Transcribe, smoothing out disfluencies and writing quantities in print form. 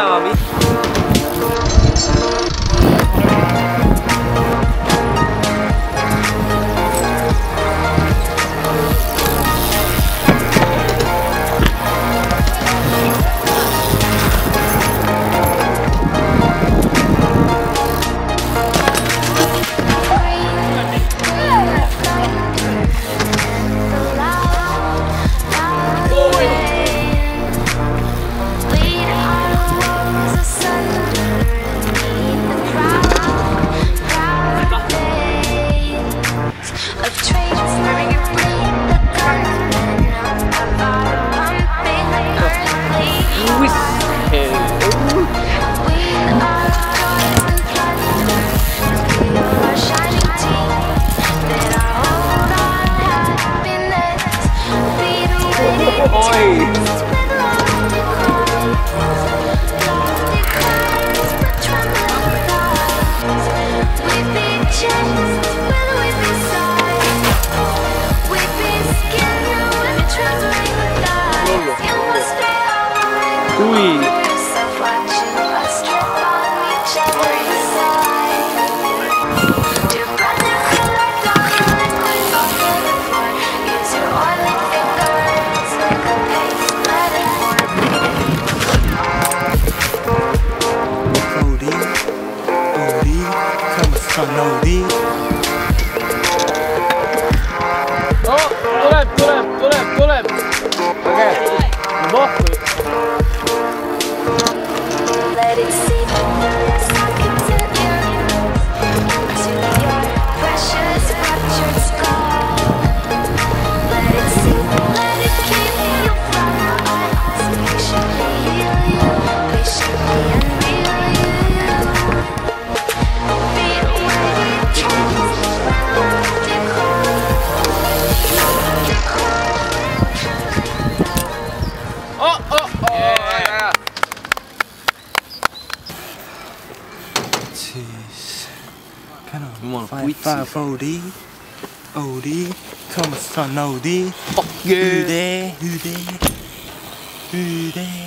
Tommy. Tuleb. Okei. Bohvi. Let it seep suck into your precious fractured skull. Let it seep, let it keep you from my eyes. Patiently heal you, patiently unreal you. Feel when it changes, Five OD, come on son OD. Fuck yeah. Who there?